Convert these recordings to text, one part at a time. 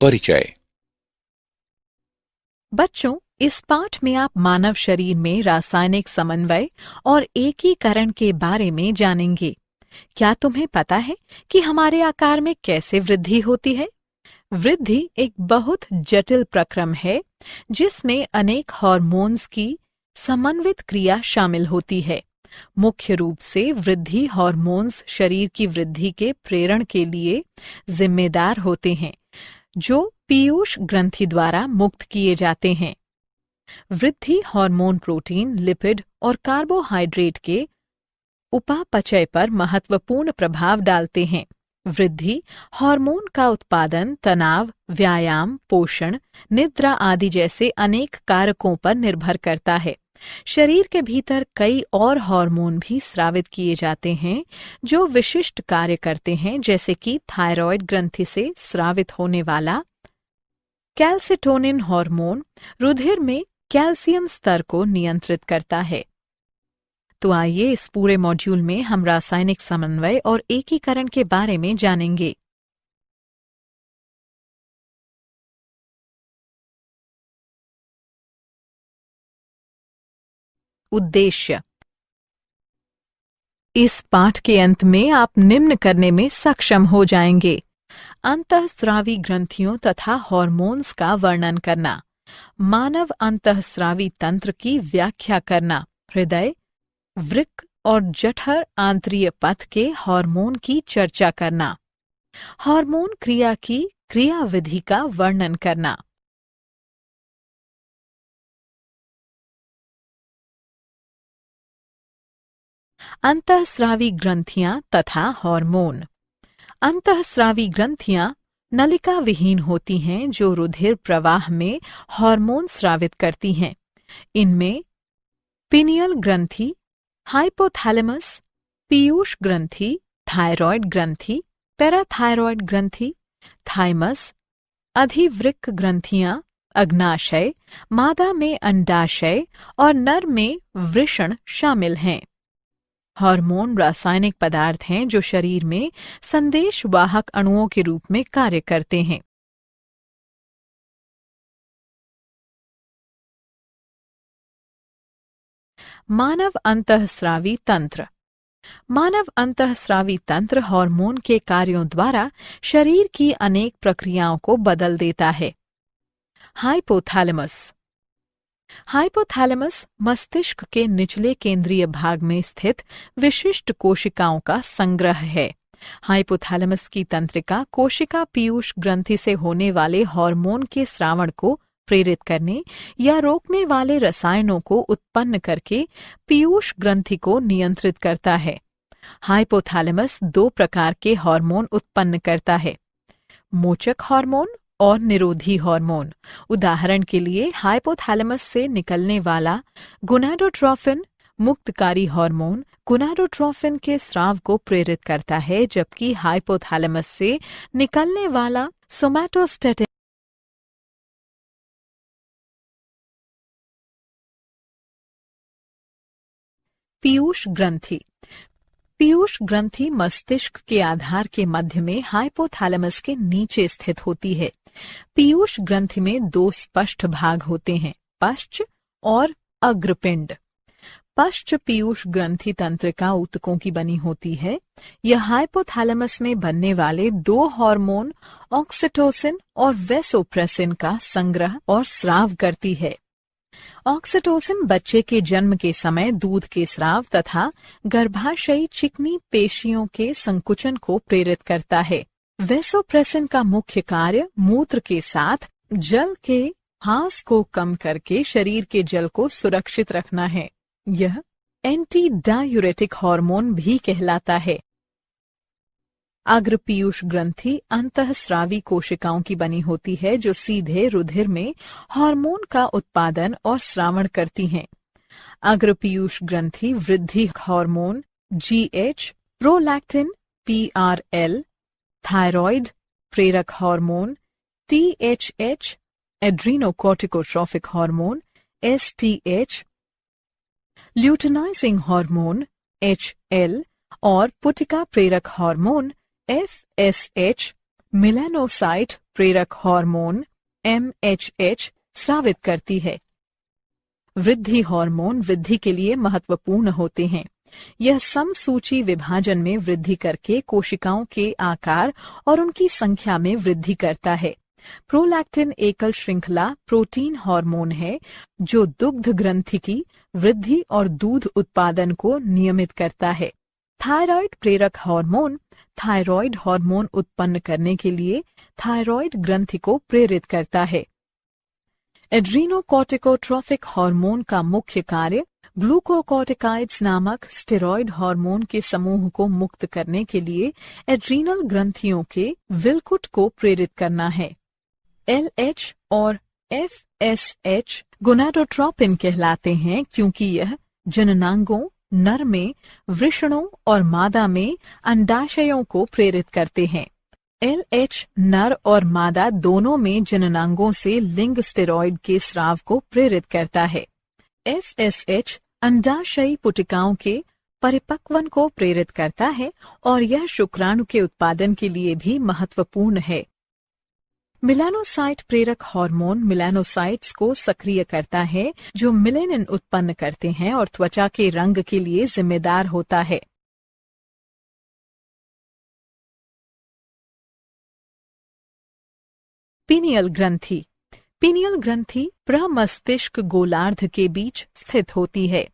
परिचय। बच्चों, इस पाठ में आप मानव शरीर में रासायनिक समन्वय और एकीकरण के बारे में जानेंगे। क्या तुम्हें पता है कि हमारे आकार में कैसे वृद्धि होती है? वृद्धि एक बहुत जटिल प्रक्रम है जिसमें अनेक हार्मोन्स की समन्वित क्रिया शामिल होती है। मुख्य रूप से वृद्धि हार्मोन्स शरीर की वृद्धि के प्रेरण के लिए जिम्मेदार होते हैं, जो पीयूष ग्रंथि द्वारा मुक्त किए जाते हैं। वृद्धि हार्मोन प्रोटीन, लिपिड और कार्बोहाइड्रेट के उपापचय पर महत्वपूर्ण प्रभाव डालते हैं। वृद्धि हार्मोन का उत्पादन तनाव, व्यायाम, पोषण, निद्रा आदि जैसे अनेक कारकों पर निर्भर करता है। शरीर के भीतर कई और हार्मोन भी स्रावित किए जाते हैं जो विशिष्ट कार्य करते हैं, जैसे कि थायराइड ग्रंथि से स्रावित होने वाला कैल्सिटोनिन हार्मोन रुधिर में कैल्शियम स्तर को नियंत्रित करता है। तो आइए इस पूरे मॉड्यूल में हम रासायनिक समन्वय और एकीकरण के बारे में जानेंगे। उद्देश्य। इस पाठ के अंत में आप निम्न करने में सक्षम हो जाएंगे: अंतःस्रावी ग्रंथियों तथा हार्मोन्स का वर्णन करना, मानव अंतःस्रावी तंत्र की व्याख्या करना, हृदय, वृक्क और जठर आंत्रिय पथ के हार्मोन की चर्चा करना, हार्मोन क्रिया की क्रियाविधि का वर्णन करना। अंतःस्रावी ग्रंथियां तथा हार्मोन। अंतःस्रावी ग्रंथियां नलिका विहीन होती हैं जो रुधिर प्रवाह में हार्मोन स्रावित करती हैं। इनमें पिनियल ग्रंथि, हाइपोथैलेमस, पीयूष ग्रंथि, थायरॉयड ग्रंथि, पैराथायरॉयड ग्रंथि, थाइमस, अधिवृक्क ग्रंथियां, अग्नाशय, मादा में अंडाशय और नर में वृषण शामिल हैं। हार्मोन रासायनिक पदार्थ हैं जो शरीर में संदेशवाहक अणुओं के रूप में कार्य करते हैं। मानव अंतःस्रावी तंत्र। मानव अंतःस्रावी तंत्र हार्मोन के कार्यों द्वारा शरीर की अनेक प्रक्रियाओं को बदल देता है। हाइपोथैलेमस। हाइपोथैलेमस मस्तिष्क के निचले केंद्रीय भाग में स्थित विशिष्ट कोशिकाओं का संग्रह है। हाइपोथैलेमस की तंत्रिका कोशिका पीयूष ग्रंथि से होने वाले हार्मोन के स्रावण को प्रेरित करने या रोकने वाले रसायनों को उत्पन्न करके पीयूष ग्रंथि को नियंत्रित करता है। हाइपोथैलेमस दो प्रकार के हार्मोन उत्पन्न करता है: मोचक हार्मोन और निरोधी हार्मोन। उदाहरण के लिए हाइपोथैलेमस से निकलने वाला गोनाडोट्रोफिन मुक्तकारी हार्मोन गोनाडोट्रोफिन के स्राव को प्रेरित करता है, जबकि हाइपोथैलेमस से निकलने वाला सोमैटोस्टैटिन पीयूष ग्रंथि। पीयूष ग्रंथि मस्तिष्क के आधार के मध्य में हाइपोथैलेमस के नीचे स्थित होती है। पीयूष ग्रंथि में दो स्पष्ट भाग होते हैं: पश्च और अग्रपिंड। पश्च पीयूष ग्रंथि तंत्रिका ऊतकों की बनी होती है। यह हाइपोथैलेमस में बनने वाले दो हार्मोन ऑक्सीटोसिन और वेसोप्रेसिन का संग्रह और स्राव करती है। ऑक्सीटोसिन बच्चे के जन्म के समय दूध के स्राव तथा गर्भाशयी चिकनी पेशियों के संकुचन को प्रेरित करता है। वेसोप्रेसिन का मुख्य कार्य मूत्र के साथ जल के ह्रास को कम करके शरीर के जल को सुरक्षित रखना है। यह एंटी डायूरेटिक हार्मोन भी कहलाता है। अग्रपीयूष ग्रंथि अंतःस्रावी कोशिकाओं की बनी होती है जो सीधे रुधिर में हार्मोन का उत्पादन और स्रावण करती हैं। अग्रपीयूष ग्रंथि वृद्धि hormone GH, prolactin PRL, thyroid प्रेरक hormone THH, adrenocorticotrophic hormone STH, luteinizing hormone HL और पुटिका प्रेरक हार्मोन FSH मेलानोसाइट प्रेरक हार्मोन MHH स्रावित करती है। वृद्धि हार्मोन वृद्धि के लिए महत्वपूर्ण होते हैं। यह समसूची विभाजन में वृद्धि करके कोशिकाओं के आकार और उनकी संख्या में वृद्धि करता है। प्रोलैक्टिन एकल श्रृंखला प्रोटीन हार्मोन है जो दुग्ध ग्रंथि की वृद्धि और दूध उत्पादन को नियमित करता है। थायराइड प्रेरक हार्मोन थायराइड हार्मोन उत्पन्न करने के लिए थायराइड ग्रंथि को प्रेरित करता है। एड्रीनोकॉर्टिकोट्रोफिक हार्मोन का मुख्य कार्य ग्लूकोकॉर्टिकाइड्स नामक स्टेरॉयड हार्मोन के समूह को मुक्त करने के लिए एड्रीनल ग्रंथियों के विलकुट को प्रेरित करना है। LH और FSH गोनाडोट्रोपिन कहलाते हैं क्योंकि यह जननांगों, नर में वृषणों और मादा में अंडाशयों को प्रेरित करते हैं। LH नर और मादा दोनों में जननांगों से लिंग स्टेरॉयड के स्राव को प्रेरित करता है। FSH अंडाशयी पुटिकाओं के परिपक्वन को प्रेरित करता है और यह शुक्राणु के उत्पादन के लिए भी महत्वपूर्ण है। मेलानोसाइट प्रेरक हार्मोन मेलानोसाइट्स को सक्रिय करता है जो मेलेनिन उत्पन्न करते हैं और त्वचा के रंग के लिए जिम्मेदार होता है। पीनियल ग्रंथि। पीनियल ग्रंथि प्रमस्तिष्क गोलार्ध के बीच स्थित होती है।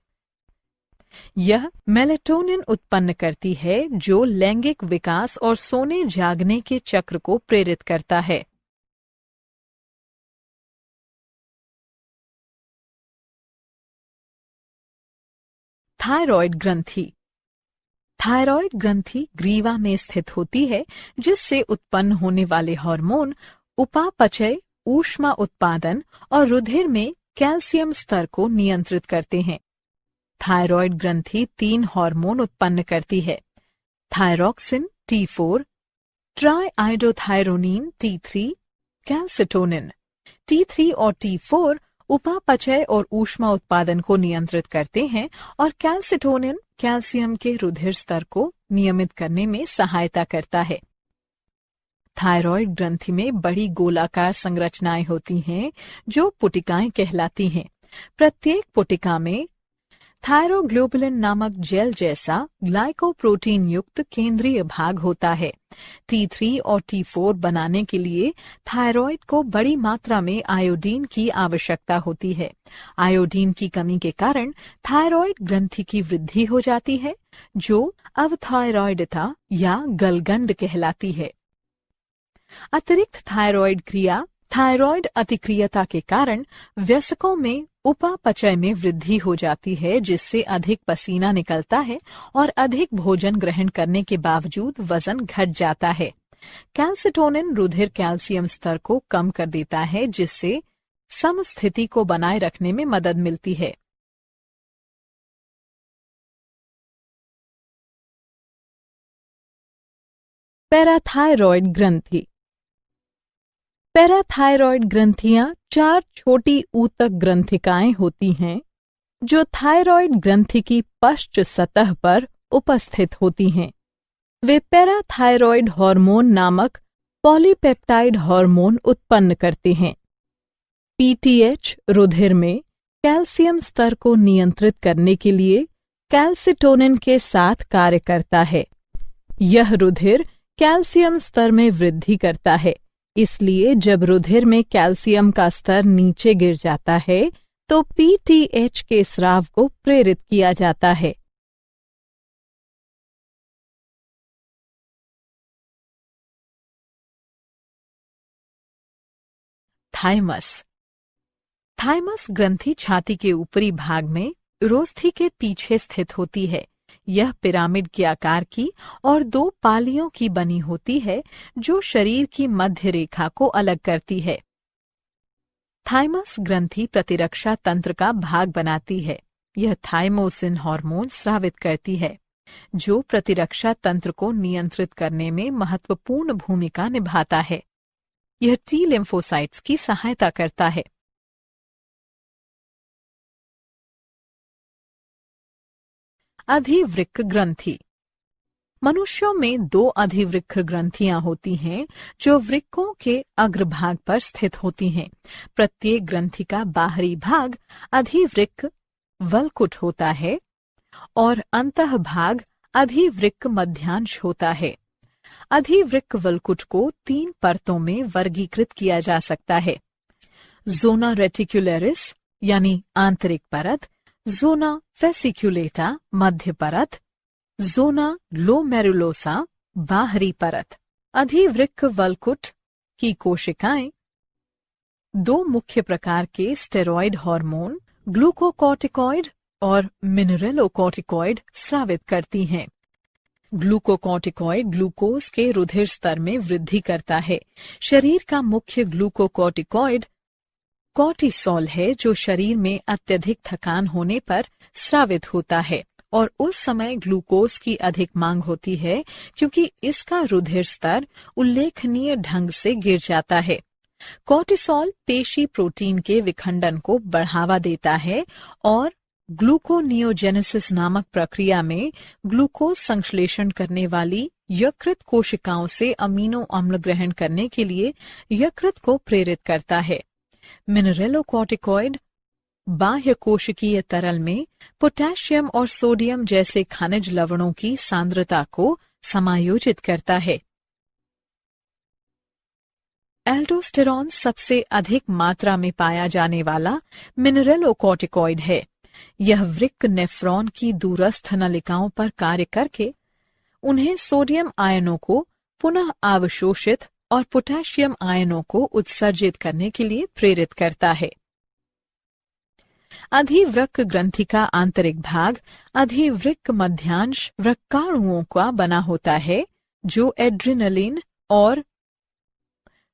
यह मेलेटोनिन उत्पन्न करती है जो लैंगिक विकास और सोने जागने के चक्र को प्रेरित करता है। थायराइड ग्रंथि। थायराइड ग्रंथि ग्रीवा में स्थित होती है जिससे उत्पन्न होने वाले हार्मोन उपापचय, ऊष्मा उत्पादन और रुधिर में कैल्शियम स्तर को नियंत्रित करते हैं। थायराइड ग्रंथि 3 हार्मोन उत्पन्न करती है। Thyroxine T4, ट्राइआइडोथायरोनिन T3, calcitonin. T3 और T4 उपापचय और ऊष्मा उत्पादन को नियंत्रित करते हैं और कैल्सिटोनिन कैल्शियम के रुधिर स्तर को नियमित करने में सहायता करता है। थायराइड ग्रंथि में बड़ी गोलाकार संरचनाएं होती हैं जो पुटिकाएं कहलाती हैं। प्रत्येक पुटिका में थायरोग्लोबुलिन नामक जेल जैसा ग्लाइकोप्रोटीन युक्त केंद्रीय भाग होता है। T3 और T4 बनाने के लिए थायराइड को बड़ी मात्रा में आयोडीन की आवश्यकता होती है। आयोडीन की कमी के कारण थायराइड ग्रंथि की वृद्धि हो जाती है जो अवथायरॉयडिता या गलगंड कहलाती है। अतिरिक्त थायराइड क्रिया थायराइड अतिक्रियता के कारण वयस्कों में उपापचय में वृद्धि हो जाती है जिससे अधिक पसीना निकलता है और अधिक भोजन ग्रहण करने के बावजूद वजन घट जाता है। कैल्सिटोनिन रुधिर कैल्शियम स्तर को कम कर देता है जिससे समस्थिति को बनाए रखने में मदद मिलती है। पैराथायरॉयड ग्रंथि। पैराथायरॉयड ग्रंथियां 4 छोटी ऊतक ग्रंथिकाएं होती हैं जो थायरॉयड ग्रंथि की पश्च सतह पर उपस्थित होती हैं। वे पैराथायरॉयड हार्मोन नामक पॉलीपेप्टाइड हार्मोन उत्पन्न करते हैं। PTH रुधिर में कैल्शियम स्तर को नियंत्रित करने के लिए कैल्सिटोनिन के साथ कार्य करता है। यह रुधिर कैल्शियम स्तर में वृद्धि करता है, इसलिए जब रुधिर में कैल्शियम का स्तर नीचे गिर जाता है तो PTH के स्राव को प्रेरित किया जाता है। थाइमस। थाइमस ग्रंथि छाती के ऊपरी भाग में उरोस्थि के पीछे स्थित होती है। यह पिरामिड के आकार की और 2 पालियों की बनी होती है जो शरीर की मध्य रेखा को अलग करती है। थाइमस ग्रंथि प्रतिरक्षा तंत्र का भाग बनाती है। यह थाइमोसिन हार्मोन स्रावित करती है जो प्रतिरक्षा तंत्र को नियंत्रित करने में महत्वपूर्ण भूमिका निभाता है। यह T लिम्फोसाइट्स की सहायता करता है। अधिवृक्क ग्रंथि। मनुष्यों में 2 अधिवृक्क ग्रंथियां होती हैं जो वृक्कों के अग्रभाग पर स्थित होती हैं। प्रत्येक ग्रंथि का बाहरी भाग अधिवृक्क वल्कुट होता है और अंतः भाग अधिवृक्क मध्यांश होता है। अधिवृक्क वल्कुट को 3 परतों में वर्गीकृत किया जा सकता है। जोना रेटिकुलरिस यानी आंतरिक परत, जोना वेसिकुलेटा मध्य परत, जोना ग्लोमेरुलोसा बाहरी परत। अधिवृक्क वल्कुट की कोशिकाएं 2 मुख्य प्रकार के स्टेरॉयड हार्मोन ग्लूकोकॉर्टिकॉइड और मिनरेलोकॉर्टिकॉइड स्रावित करती हैं। ग्लूकोकॉर्टिकॉइड ग्लूकोज के रुधिर स्तर में वृद्धि करता है। शरीर का मुख्य ग्लूकोकॉर्टिकॉइड कॉर्टिसोल है जो शरीर में अत्यधिक थकान होने पर स्रावित होता है और उस समय ग्लूकोज की अधिक मांग होती है क्योंकि इसका रुधिर स्तर उल्लेखनीय ढंग से गिर जाता है। कॉर्टिसोल पेशी प्रोटीन के विखंडन को बढ़ावा देता है और ग्लूकोनियोजेनेसिस नामक प्रक्रिया में ग्लूकोज संश्लेषण करने वाली यकृत कोशिकाओं से अमीनो अम्ल ग्रहण करने के लिए यकृत को प्रेरित करता है। मिनरेलोकॉर्टिकॉइड बाह्य कोशिकीय तरल में पोटेशियम और सोडियम जैसे खनिज लवणों की सांद्रता को समायोजित करता है। एल्डोस्टेरॉन सबसे अधिक मात्रा में पाया जाने वाला मिनरेलोकॉर्टिकॉइड है। यह वृक्क नेफ्रॉन की दूरस्थ नलिकाओं पर कार्य करके उन्हें सोडियम आयनों को पुनः अवशोषित और पोटेशियम आयनों को उत्सर्जित करने के लिए प्रेरित करता है। अधिवृक्क ग्रंथि का आंतरिक भाग अधिवृक्क मध्यांश वृक्काणुओं का बना होता है जो एड्रिनलिन और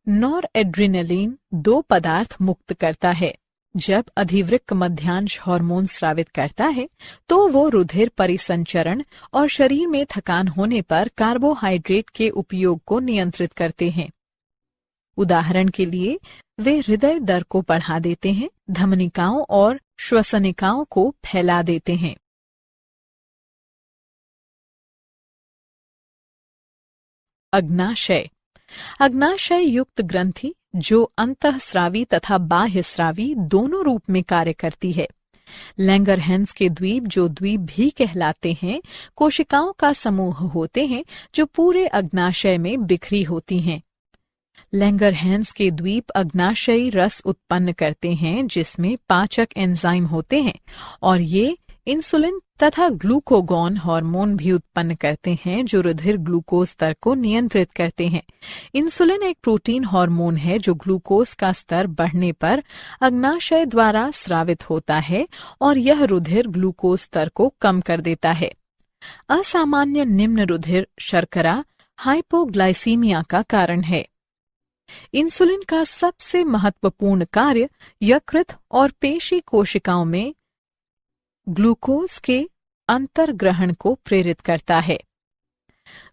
नॉरएड्रिनलिन 2 पदार्थ मुक्त करता है। जब अधिवृक्क मध्यांश हार्मोन स्रावित करता है तो वो रुधिर परिसंचरण और शरीर में थकान होने पर कार्बोहाइड्रेट के उपयोग को नियंत्रित करते हैं। उदाहरण के लिए वे हृदय दर को बढ़ा देते हैं, धमनिकाओं और श्वसनिकाओं को फैला देते हैं। अग्नाशय अग्नाशय युक्त ग्रंथि जो अंतःस्रावी तथा बाह्यस्रावी दोनों रूप में कार्य करती है। लैंगरहैंस के द्वीप जो द्वीप भी कहलाते हैं कोशिकाओं का समूह होते हैं जो पूरे अग्नाशय में बिखरी होती हैं। लैंगरहैंस के द्वीप अग्नाशयी रस उत्पन्न करते हैं जिसमें पाचक एंजाइम होते हैं और ये इंसुलिन तथा ग्लूकोगॉन हार्मोन भी उत्पन्न करते हैं जो रुधिर ग्लूकोज स्तर को नियंत्रित करते हैं। इंसुलिन एक प्रोटीन हार्मोन है जो ग्लूकोज का स्तर बढ़ने पर अग्नाशय द्वारा स्रावित होता है और यह रुधिर ग्लूकोज स्तर को कम कर देता है। असामान्य निम्न रुधिर शर्करा हाइपोग्लाइसीमिया का कारण है। इंसुलिन का सबसे महत्वपूर्ण कार्य यकृत और पेशी कोशिकाओं में ग्लूकोज के अंतर्ग्रहण को प्रेरित करता है।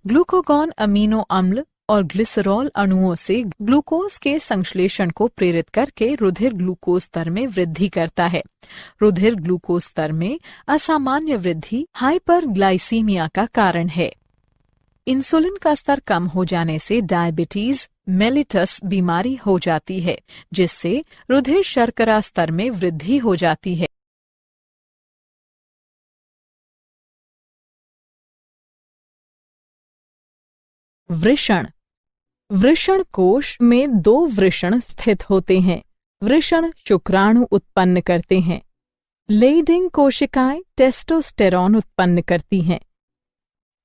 ग्लूकोगॉन अमीनो अम्ल और ग्लिसरॉल अणुओं से ग्लूकोज के संश्लेषण को प्रेरित करके रुधिर ग्लूकोज स्तर में वृद्धि करता है। रुधिर ग्लूकोज स्तर में असामान्य वृद्धि हाइपरग्लाइसीमिया का कारण है। इंसुलिन का स्तर कम हो जाने से डायबिटीज मेलिटस बीमारी हो जाती है जिससे रुधिर शर्करा स्तर में वृद्धि हो जाती है। वृषण वृषण कोश में 2 वृषण स्थित होते हैं। वृषण शुक्राणु उत्पन्न करते हैं। लेइडिंग कोशिकाएं टेस्टोस्टेरॉन उत्पन्न करती हैं।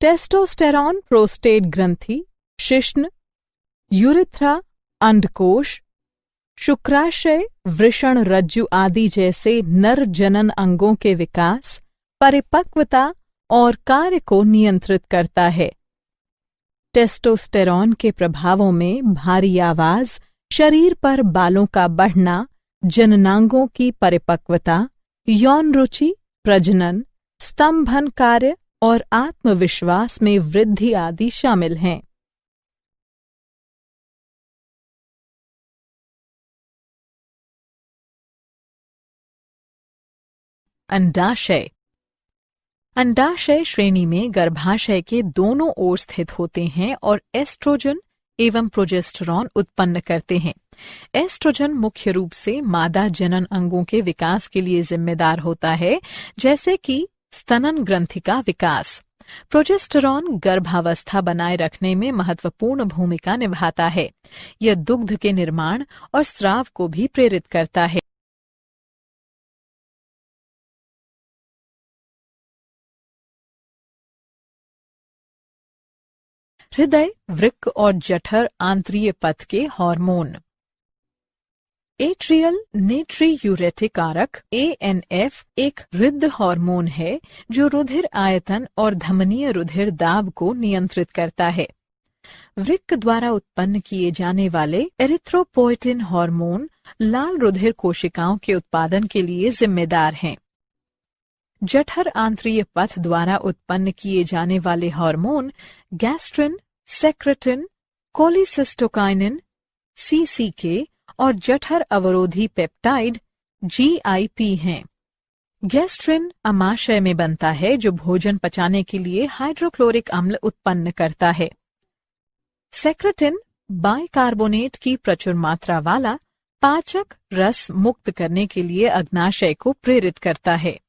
टेस्टोस्टेरॉन प्रोस्टेट ग्रंथि, शिश्न, यूरिथ्रा, अंडकोश, शुक्राशय, वृषण रज्जु आदि जैसे नर जनन अंगों के विकास, परिपक्वता और कार्य को नियंत्रित करता है। टेस्टोस्टेरॉन के प्रभावों में भारी आवाज, शरीर पर बालों का बढ़ना, जननांगों की परिपक्वता, यौन रुचि, प्रजनन, स्तंभन कार्य और आत्मविश्वास में वृद्धि आदि शामिल हैं। अंडाशय अंडाशय श्रेणी में गर्भाशय के दोनों ओर स्थित होते हैं और एस्ट्रोजन एवं प्रोजेस्टेरॉन उत्पन्न करते हैं। एस्ट्रोजन मुख्य रूप से मादा जनन अंगों के विकास के लिए जिम्मेदार होता है, जैसे कि स्तनन ग्रंथि का विकास। प्रोजेस्टेरॉन गर्भावस्था बनाए रखने में महत्वपूर्ण भूमिका निभाता है। यह दुग्ध के निर्माण और स्राव को भी प्रेरित करता है। हृदय, वृक्क और जठर आंत्रीय पथ के हार्मोन। एट्रियल नेट्रियूरेटिक कारक ANF एक हृद हार्मोन है जो रुधिर आयतन और धमनीय रुधिर दाब को नियंत्रित करता है। वृक्क द्वारा उत्पन्न किए जाने वाले एरिथ्रोपोएटिन हार्मोन लाल रुधिर कोशिकाओं के उत्पादन के लिए जिम्मेदार हैं। जठर आंत्रीय पथ द्वारा उत्पन्न किए जाने वाले hormone gastrin, secretin, cholecystokinin, CCK और जठर अवरोधी पेप्टाइड GIP हैं। गैस्ट्रिन अमाशय में बनता है जो भोजन पचाने के लिए हाइड्रोक्लोरिक अम्ल उत्पन्न करता है। सेक्रेटिन बाइकार्बोनेट की प्रचुर मात्रा वाला पाचक रस मुक्त करने के लिए अग्नाशय को प्रेरित करता है।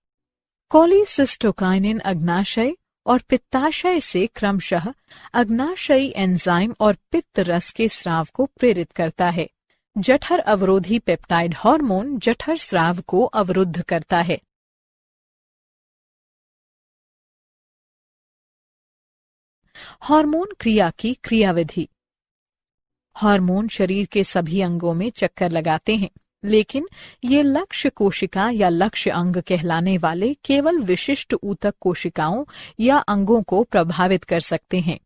कोलिसिस्टोकाइनिन अग्नाशय और पित्ताशय से क्रमशः अग्नाशयी एंजाइम और पित्त रस के स्राव को प्रेरित करता है। जठर अवरोधी पेप्टाइड हार्मोन जठर स्राव को अवरुद्ध करता है। हार्मोन क्रिया की क्रियाविधि। हार्मोन शरीर के सभी अंगों में चक्कर लगाते हैं, लेकिन ये लक्ष्य कोशिका या लक्ष्य अंग कहलाने वाले केवल विशिष्ट ऊतक कोशिकाओं या अंगों को प्रभावित कर सकते हैं।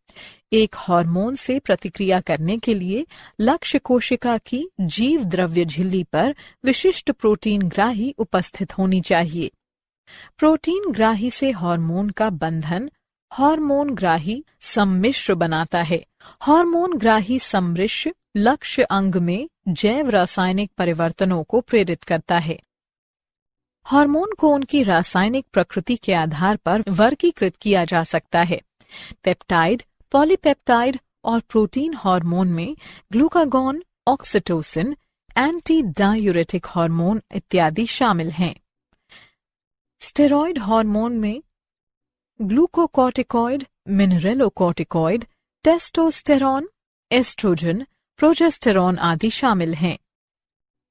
एक हार्मोन से प्रतिक्रिया करने के लिए लक्ष्य कोशिका की जीव द्रव्य झिल्ली पर विशिष्ट प्रोटीन ग्राही उपस्थित होनी चाहिए। प्रोटीन ग्राही से हार्मोन का बंधन हार्मोन ग्राही सम्मिश्र बनाता है। हार्मोन ग्राही सम्मिश्र लक्ष्य अंग में जैव रासायनिक परिवर्तनों को प्रेरित करता है। हार्मोन को उनकी रासायनिक प्रकृति के आधार पर वर्गीकृत किया जा सकता है। पेप्टाइड, पॉलीपेप्टाइड और प्रोटीन हार्मोन में glucagon, oxytocin, anti diuretic hormone इत्यादि शामिल हैं। स्टेरॉयड हार्मोन में ग्लूकोकॉर्टिकॉइड, मिनरेलोकॉर्टिकॉइड, टेस्टोस्टेरॉन, एस्ट्रोजन, प्रोजेस्टेरॉन आदि शामिल हैं।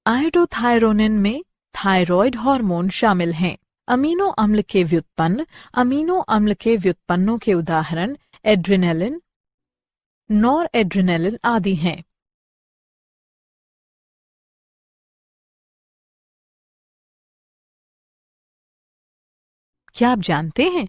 आयोडोथायरोनिन में थायरॉयड हार्मोन शामिल हैं। अमीनो अम्ल के व्युत्पन्न। अमीनो अम्ल के व्युत्पन्नों के उदाहरण एड्रिनेलिन, नॉर एड्रिनेलिन आदि हैं। क्या आप जानते हैं?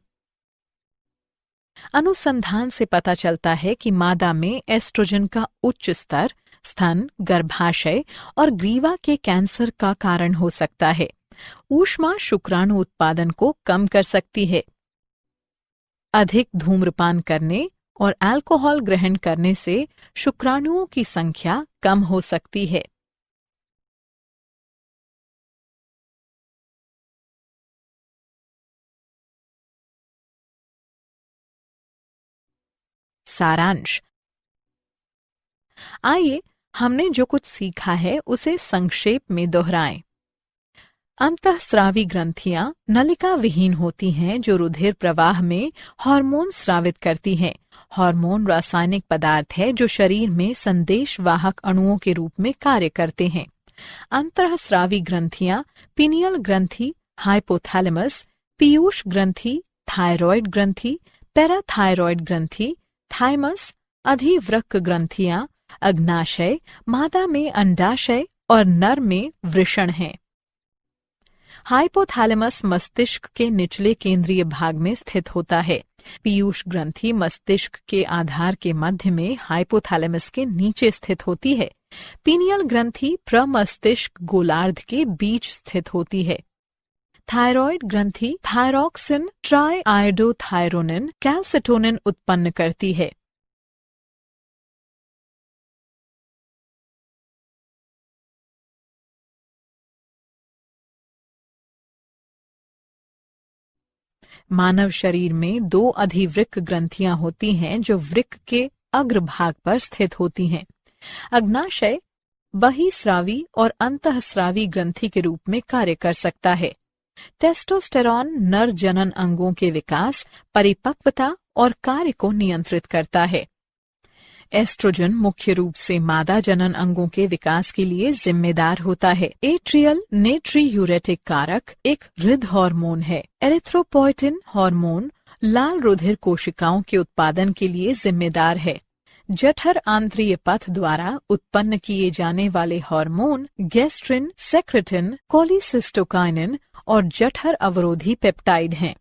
अनुसंधान से पता चलता है कि मादा में एस्ट्रोजन का उच्च स्तर स्तन, गर्भाशय और ग्रीवा के कैंसर का कारण हो सकता है। ऊष्मा शुक्राणु उत्पादन को कम कर सकती है। अधिक धूम्रपान करने और अल्कोहल ग्रहण करने से शुक्राणुओं की संख्या कम हो सकती है। सारांश। आइए हमने जो कुछ सीखा है उसे संक्षेप में दोहराएं। अंतःस्रावी ग्रंथियां नलिका विहीन होती हैं जो रुधिर प्रवाह में हार्मोन स्रावित करती हैं। हार्मोन रासायनिक पदार्थ है जो शरीर में संदेशवाहक अणुओं के रूप में कार्य करते हैं। अंतःस्रावी ग्रंथियां पिनियल ग्रंथि, हाइपोथैलेमस, पीयूष ग्रंथि, थायरॉयड ग्रंथि, पैराथायरॉयड ग्रंथि, थाइमस, अधिवृक्क ग्रंथियां, अग्नाशय, मादा में अंडाशय और नर में वृषण हैं। हाइपोथैलेमस मस्तिष्क के निचले केंद्रीय भाग में स्थित होता है। पीयूष ग्रंथि मस्तिष्क के आधार के मध्य में हाइपोथैलेमस के नीचे स्थित होती है। पीनियल ग्रंथि प्रमस्तिष्क गोलार्ध के बीच स्थित होती है। थायरॉयड ग्रंथि थायरॉक्सिन, ट्राई आयोडोथायरोनिन, कैल्सिटोनिन उत्पन्न करती है। मानव शरीर में 2 अधिवृक्क ग्रंथियां होती हैं जो वृक्क के अग्रभाग पर स्थित होती हैं। अग्नाशय बहिस्रावी और अंतःस्रावी ग्रंथि के रूप में कार्य कर सकता है। टेस्टोस्टेरॉन नर जनन अंगों के विकास, परिपक्वता और कार्य को नियंत्रित करता है। एस्ट्रोजन मुख्य रूप से मादा जनन अंगों के विकास के लिए जिम्मेदार होता है। एट्रियल नेट्रीयूरेटिक कारक एक हृद हार्मोन है। एरिथ्रोपोइटिन हार्मोन लाल रुधिर कोशिकाओं के उत्पादन के लिए जिम्मेदार है। जठर आंत्रीय पथ द्वारा उत्पन्न किए जाने वाले हार्मोन गैस्ट्रिन, सेक्रेटिन, कोलिसिस्टोकाइनिन और जठर अवरोधी पेप्टाइड हैं।